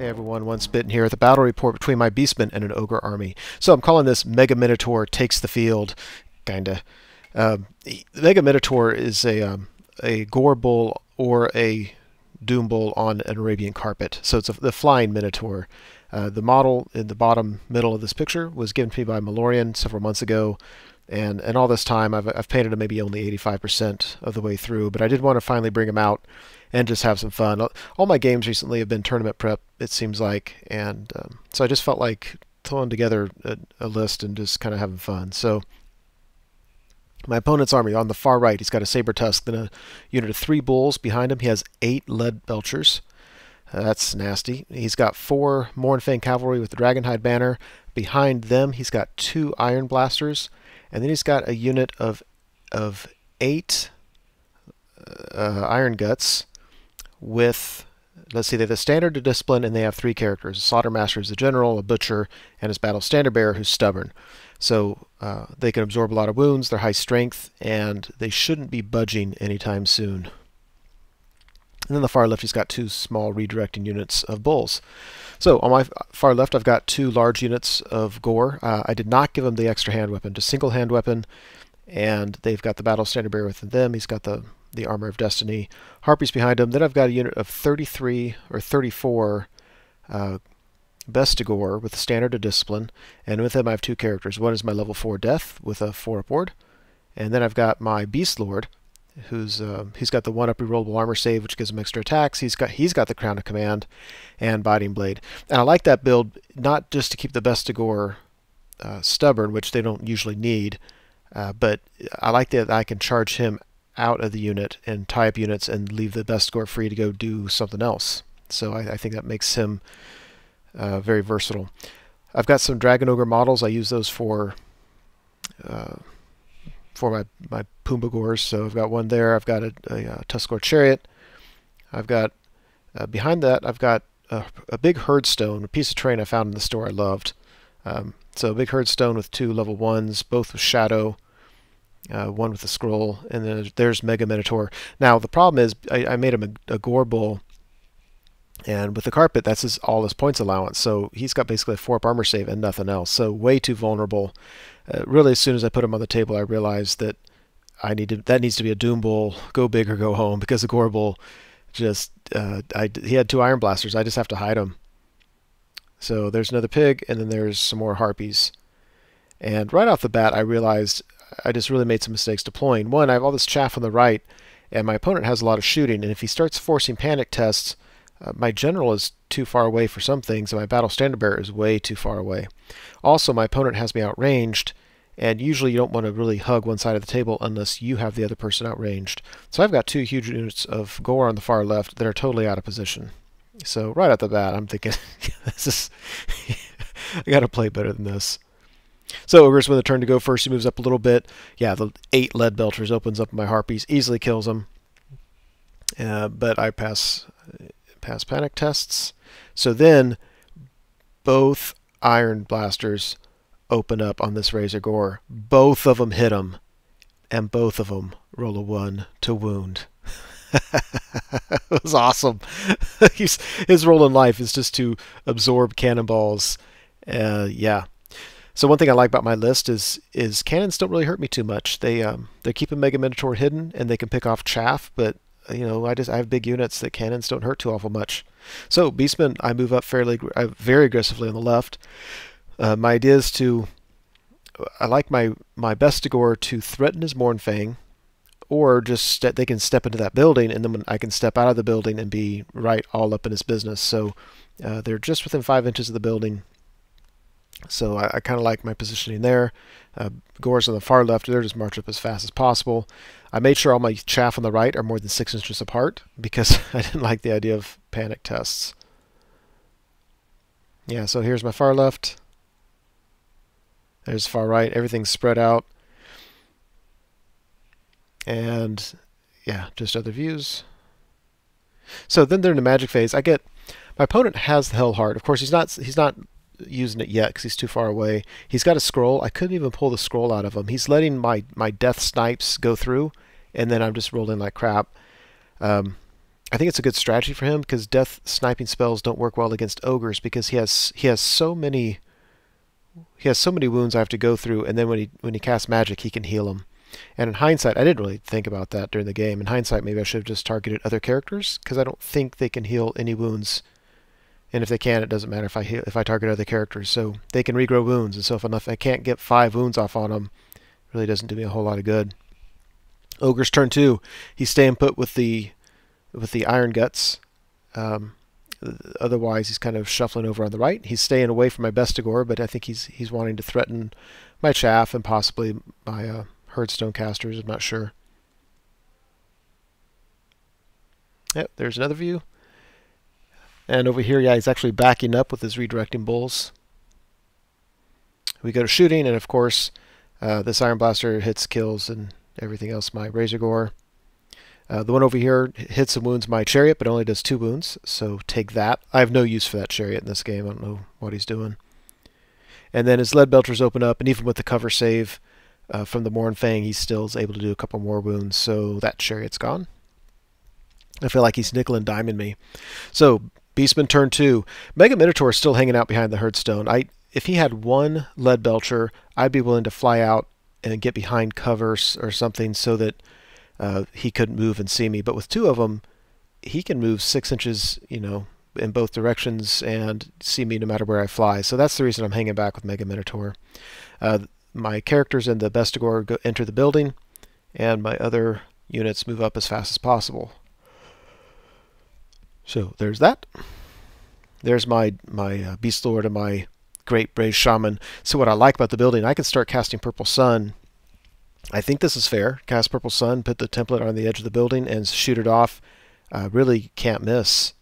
Everyone, One Spittin' here at the battle report between my Beastmen and an Ogre army. So I'm calling this Mega Minotaur Takes the Field, kinda. The Mega Minotaur is a Gore Bull or a Doom Bull on an Arabian carpet. So it's the flying Minotaur. The model in the bottom middle of this picture was given to me by Malorian several months ago, and all this time I've painted him maybe only 85% of the way through, but I did want to finally bring him out and just have some fun. All my games recently have been tournament prep, it seems like, and so I just felt like throwing together a list and just kind of having fun. So my opponent's army, on the far right, he's got a saber tusk, then a unit of 3 bulls behind him. He has 8 lead belchers. That's nasty. He's got 4 Mournfang cavalry with the Dragonhide banner. Behind them, he's got 2 iron blasters, and then he's got a unit of 8 iron guts with, let's see, they have the standard to discipline, and they have 3 characters. A Slaughtermaster is the general, a butcher, and his battle standard bearer who's stubborn. So they can absorb a lot of wounds, they're high strength, and they shouldn't be budging anytime soon. And then on the far left, he's got 2 small redirecting units of bulls. So on my far left, I've got 2 large units of gore. I did not give him the extra hand weapon, just single hand weapon, and they've got the battle standard bearer within them. He's got the Armor of Destiny harpies behind him. Then I've got a unit of 33 or 34 Bestigor with the standard of discipline, and with them I have 2 characters. One is my level 4 Death with a 4 upward, and then I've got my Beast Lord, who's he's got the 1-up rerollable armor save, which gives him extra attacks. He's got the Crown of Command and Biting Blade, and I like that build not just to keep the Bestigor stubborn, which they don't usually need, but I like that I can charge him out of the unit and tie up units and leave the Bestigor free to go do something else. So I think that makes him very versatile. I've got some Dragon Ogre models. I use those for my Pumbagors. So I've got one there. I've got a Tuskor Chariot. I've got behind that I've got a big herdstone, a piece of terrain I found in the store I loved. So a big herdstone with 2 level 1s, both with shadow. One with a scroll, and then there's Mega Minotaur. Now the problem is I made him a Gore Bull, and with the carpet that's all his points allowance, so he's got basically a 4-up armor save and nothing else, so way too vulnerable. Really, as soon as I put him on the table, I realized that that needs to be a Doom Bull, go big or go home, because the Gore Bull just he had 2 iron blasters. I just have to hide him. So there's another pig, and then there's some more harpies. And right off the bat, I realized I just really made some mistakes deploying. One, I have all this chaff on the right, and my opponent has a lot of shooting, and if he starts forcing panic tests, my general is too far away for some things, and my battle standard bearer is way too far away. Also, my opponent has me outranged, and usually you don't want to really hug one side of the table unless you have the other person outranged. So I've got 2 huge units of gore on the far left that are totally out of position. So right off the bat, I'm thinking, this is I got to play better than this. So Ogres, when the turn to go first, he moves up a little bit. Yeah, the 8 lead belchers opens up my harpies, easily kills them. But I pass panic tests. So then both iron blasters open up on this Razor Gore. Both of them hit him, and both of them roll a 1 to wound. It was awesome. His role in life is just to absorb cannonballs. Yeah. So one thing I like about my list is cannons don't really hurt me too much. They keep a Mega Minotaur hidden, and they can pick off chaff, but you know, I have big units that cannons don't hurt too awful much. So Beastmen, I move up very aggressively on the left. My idea is I like my Bestigor to threaten his Mournfang, or just they can step into that building, and then I can step out of the building and be right all up in his business. So they're just within 5 inches of the building. So I kind of like my positioning there. Gores on the far left, they're just march up as fast as possible. I made sure all my chaff on the right are more than 6 inches apart because I didn't like the idea of panic tests. Yeah, so here's my far left. There's far right. Everything's spread out. And yeah, just other views. So then they're in the magic phase. My opponent has the Hell Heart. Of course, he's not using it yet because he's too far away. He's got a scroll. I couldn't even pull the scroll out of him. He's letting my death snipes go through, and then I'm just rolling like crap. I think it's a good strategy for him because death sniping spells don't work well against ogres because he has so many wounds I have to go through, and then when he casts magic, he can heal them. And in hindsight, I didn't really think about that during the game. In hindsight, maybe I should have just targeted other characters because I don't think they can heal any wounds. And if they can, it doesn't matter if I target other characters. So they can regrow wounds, and so if I can't get 5 wounds off on them, it really doesn't do me a whole lot of good. Ogre's turn 2. He's staying put with the iron guts. Otherwise, he's kind of shuffling over on the right. He's staying away from my Bestigor, but I think he's wanting to threaten my chaff and possibly my Herdstone casters. I'm not sure. Yep, there's another view. And over here, yeah, he's actually backing up with his redirecting bulls. We go to shooting, and of course, this Iron Blaster hits, kills, and everything else my Razor Gore. The one over here hits and wounds my Chariot, but only does 2 wounds, so take that. I have no use for that Chariot in this game. I don't know what he's doing. And then his Lead Belchers open up, and even with the cover save from the Morn Fang, he still is able to do a couple more wounds, so that Chariot's gone. I feel like he's nickel and diming me. So, Beastman turn 2. Mega Minotaur is still hanging out behind the Herdstone. If he had 1 Lead Belcher, I'd be willing to fly out and get behind covers or something so that he couldn't move and see me. But with 2 of them, he can move 6 inches, in both directions and see me no matter where I fly. So that's the reason I'm hanging back with Mega Minotaur. My characters in the Bestigor enter the building, and my other units move up as fast as possible. So there's that. There's my Beast Lord and my Great Brave Shaman. So what I like about the building, I can start casting Purple Sun. I think this is fair. Cast Purple Sun, put the template on the edge of the building, and shoot it off. Really can't miss.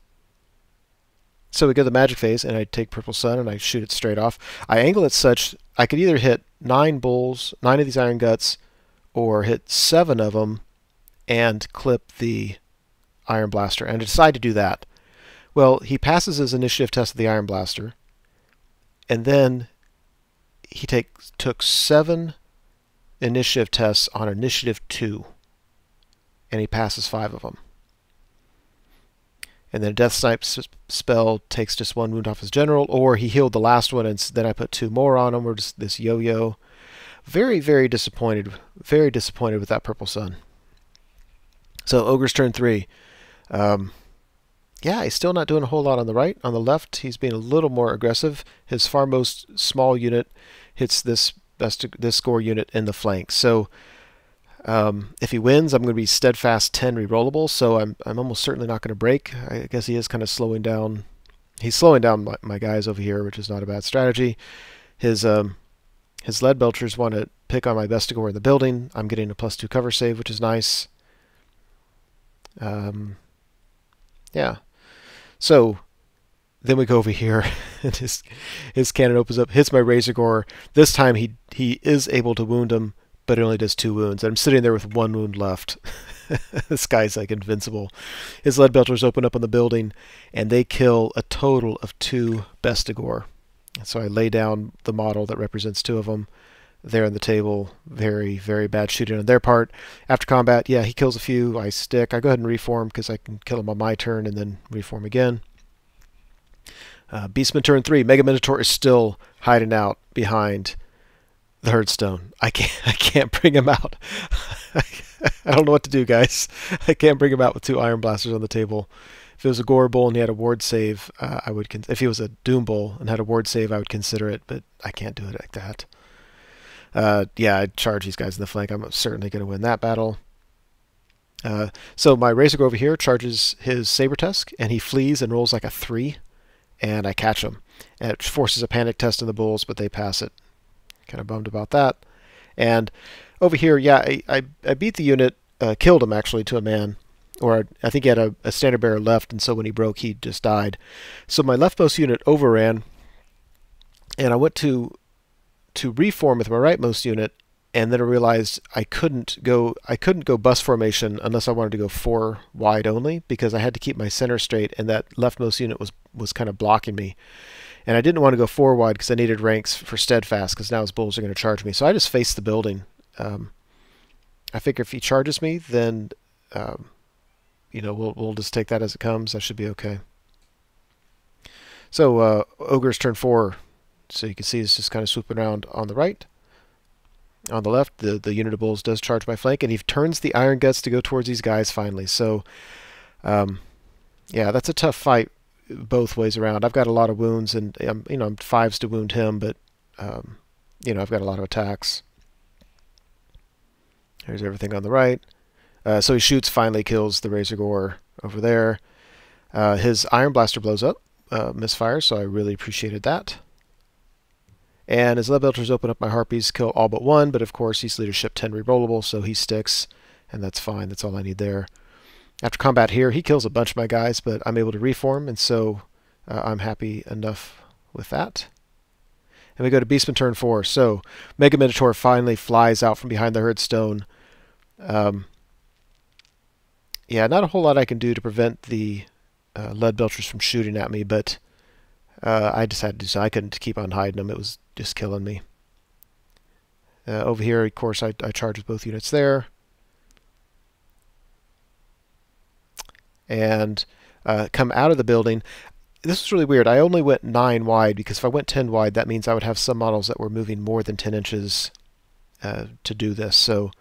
So we go to the magic phase, and I take Purple Sun, and I shoot it straight off. I angle it such I could either hit 9 bulls, 9 of these Iron Guts, or hit 7 of them and clip the Iron Blaster. And I decide to do that. Well, he passes his initiative test of the Iron Blaster, and then he took 7 initiative tests on initiative 2, and he passes 5 of them. And then a Death Snipe spell takes just 1 wound off his general, or he healed the last one, and then I put 2 more on him, or just this yo-yo. Very, very disappointed. Very disappointed with that Purple Sun. So Ogre's turn 3. Yeah, he's still not doing a whole lot on the right. On the left, he's being a little more aggressive. His farmost small unit hits this score unit in the flank. So if he wins, I'm going to be steadfast 10 rerollable. So I'm almost certainly not going to break. I guess he is kind of slowing down. He's slowing down my guys over here, which is not a bad strategy. His Lead Belchers want to pick on my Bestigor in the building. I'm getting a +2 cover save, which is nice. Yeah. So then we go over here, and his cannon opens up, hits my Razor Gore. This time he is able to wound him, but it only does 2 wounds. And I'm sitting there with 1 wound left. This guy's like invincible. His Lead Belchers open up on the building, and they kill a total of 2 Bestigor. So I lay down the model that represents 2 of them there on the table. Very, very bad shooting on their part. After combat, yeah, he kills a few. I stick. I go ahead and reform because I can kill him on my turn and then reform again. Beastman turn 3. Mega Minotaur is still hiding out behind the Herdstone. I can't bring him out. I don't know what to do, guys. I can't bring him out with 2 Iron Blasters on the table. If it was a Gore Bull and he had a ward save, I would. If he was a Doom Bull and had a ward save, I would consider it, but I can't do it like that. Yeah, I'd charge these guys in the flank. I'm certainly going to win that battle. So my Razor Gore over here charges his Saber Tusk, and he flees and rolls like a 3, and I catch him. And it forces a panic test on the bulls, but they pass it. Kind of bummed about that. And over here, yeah, I beat the unit, killed him actually to a man. Or I think he had a standard bearer left, and so when he broke, he just died. So my leftmost unit overran, and I went to reform with my rightmost unit, and then I realized I couldn't go bus formation unless I wanted to go 4 wide only, because I had to keep my center straight, and that leftmost unit was kind of blocking me. And I didn't want to go 4 wide because I needed ranks for steadfast, because now his bulls are going to charge me. So I just faced the building. I figure if he charges me, then you know, we'll just take that as it comes. That should be okay. So Ogre's turn 4. So you can see it's just kind of swooping around on the right. On the left, the unit of bulls does charge my flank, and he turns the Iron Guts to go towards these guys finally. So, yeah, that's a tough fight both ways around. I've got a lot of wounds, and I'm 5s to wound him, but you know, I've got a lot of attacks. Here's everything on the right. So he shoots, finally kills the Razor Gore over there. His Iron Blaster blows up, misfires, so I really appreciated that. And his Lead Belchers open up my Harpies, kill all but one, but of course he's leadership 10 rerollable, so he sticks, and that's fine. That's all I need there. After combat here, he kills a bunch of my guys, but I'm able to reform, and so I'm happy enough with that. And we go to Beastmen turn 4. So Mega Minotaur finally flies out from behind the Herdstone. Yeah, not a whole lot I can do to prevent the Lead Belchers from shooting at me, but I decided to do so. I couldn't keep on hiding them. It was just killing me. Over here, of course, I charge with both units there. And come out of the building. This is really weird. I only went 9 wide, because if I went 10 wide, that means I would have some models that were moving more than 10 inches to do this. So,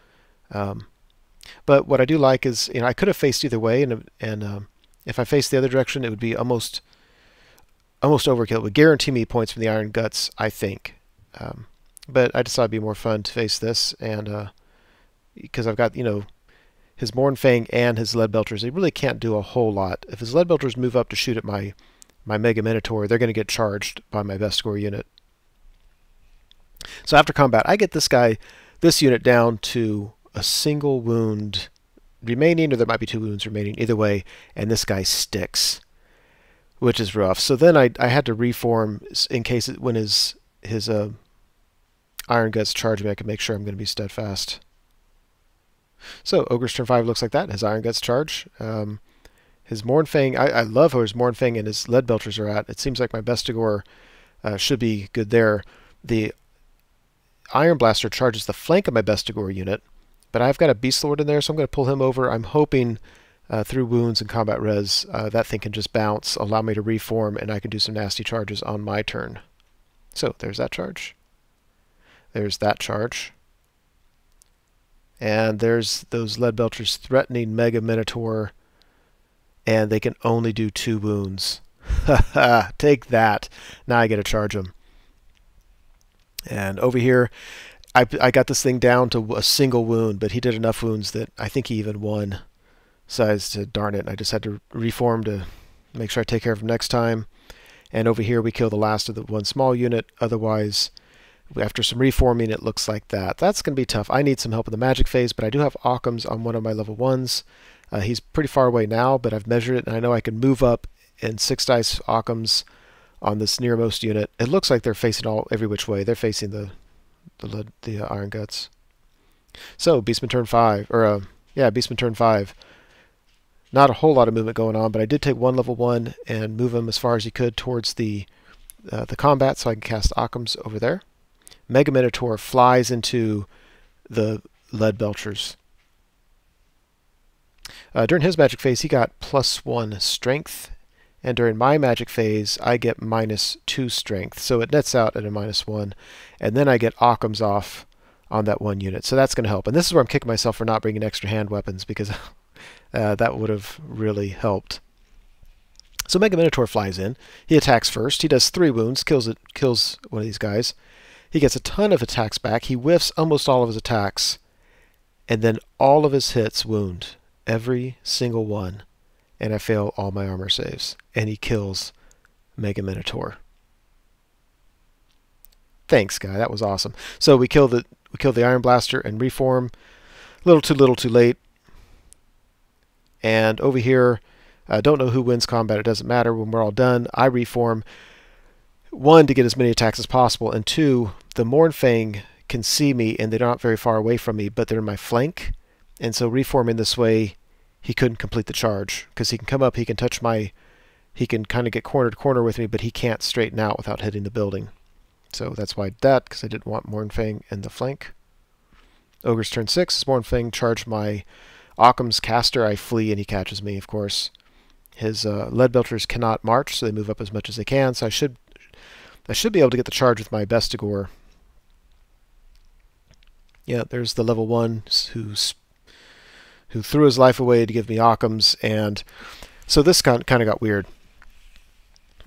but what I do like is, you know, I could have faced either way, and if I faced the other direction, it would be almost overkill. It would guarantee me points from the Iron Guts, I think. But I decided it'd be more fun to face this, and because I've got, you know, his Mournfang and his Lead Belchers, they really can't do a whole lot. If his Lead Belchers move up to shoot at my Mega Minotaur, they're going to get charged by my best score unit. So after combat, I get this unit down to a single wound remaining, or there might be 2 wounds remaining, either way, and this guy sticks, which is rough. So then I had to reform in case when his Iron Guts charge me, I can make sure I'm going to be steadfast. So Ogre's turn 5 looks like that. His Iron Guts charge. His Mournfang, I love how his Mournfang and his Lead Belchers are at. It seems like my Bestigor should be good there. The Iron Blaster charges the flank of my Bestigor unit, but I've got a Beast Lord in there, so I'm going to pull him over. I'm hoping through wounds and combat res, that thing can just bounce, allow me to reform, and I can do some nasty charges on my turn. So there's that charge. There's that charge. And there's those Lead Belchers threatening Mega Minotaur, and they can only do 2 wounds. Haha, take that. Now I get to charge them. And over here, I got this thing down to a single wound, but he did enough wounds that I think he even won. So I said, darn it, I just had to reform to make sure I take care of him next time. And over here, we kill the last of the one small unit. Otherwise, after some reforming, it looks like that. That's going to be tough. I need some help in the magic phase, but I do have Occams on one of my level 1s. He's pretty far away now, but I've measured it, and I know I can move up in 6 dice Occams on this nearmost unit. It looks like they're facing every which way. They're facing the Iron Guts. So Beastmen turn 5, or yeah, Beastmen turn 5. Not a whole lot of movement going on, but I did take one level 1 and move him as far as he could towards the combat, so I can cast Occams over there. Mega Minotaur flies into the Lead Belchers. During his magic phase, he got +1 strength, and during my magic phase, I get -2 strength, so it nets out at a -1, and then I get Occams off on that one unit, so that's going to help. And this is where I'm kicking myself for not bringing extra hand weapons, because that would have really helped. So Mega Minotaur flies in. He attacks first. He does 3 wounds, kills one of these guys. He gets a ton of attacks back. He whiffs almost all of his attacks, and then all of his hits wound. Every single one. And I fail all my armor saves. And he kills Mega Minotaur. Thanks, guy. That was awesome. So we kill the Iron Blaster and reform. Little too late. And over here, I don't know who wins combat. It doesn't matter. When we're all done, I reform. 1, to get as many attacks as possible, and 2, the Mournfang can see me, and they're not very far away from me, but they're in my flank. And so reforming this way, he couldn't complete the charge, because he can come up, he can touch he can kind of get corner to corner with me, but he can't straighten out without hitting the building. So that's why I did that, because I didn't want Mournfang in the flank. Ogre's turn 6, Mournfang charged my Occam's caster, I flee and he catches me, of course. His lead belters cannot march, so they move up as much as they can. So I should be able to get the charge with my Bestigor. Yeah, there's the level 1 who threw his life away to give me Occam's, and so this kind of got weird.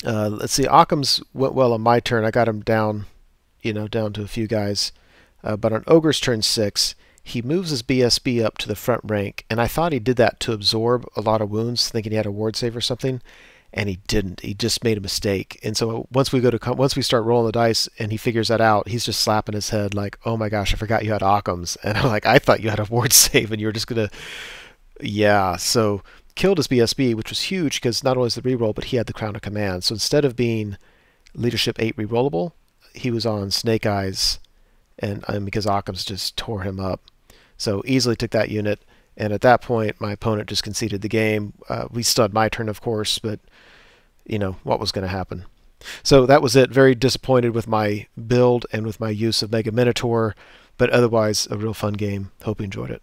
Let's see, Occam's went well on my turn. I got him down, down to a few guys. But on Ogre's turn 6, he moves his BSB up to the front rank, and I thought he did that to absorb a lot of wounds, thinking he had a ward save or something, and he didn't. He just made a mistake. And so once we start rolling the dice and he figures that out, he's just slapping his head like, "Oh my gosh, I forgot you had Occam's." And I'm like, "I thought you had a ward save and you were just gonna..." Yeah, so killed his BSB, which was huge because not only is the reroll, but he had the Crown of Command. So instead of being Leadership 8 rerollable, he was on Snake Eyes, and because Occam's just tore him up. So easily took that unit, and at that point my opponent just conceded the game. We still had my turn, of course, but what was going to happen. So that was it. Very disappointed with my build and with my use of Mega Minotaur, but otherwise a real fun game. Hope you enjoyed it.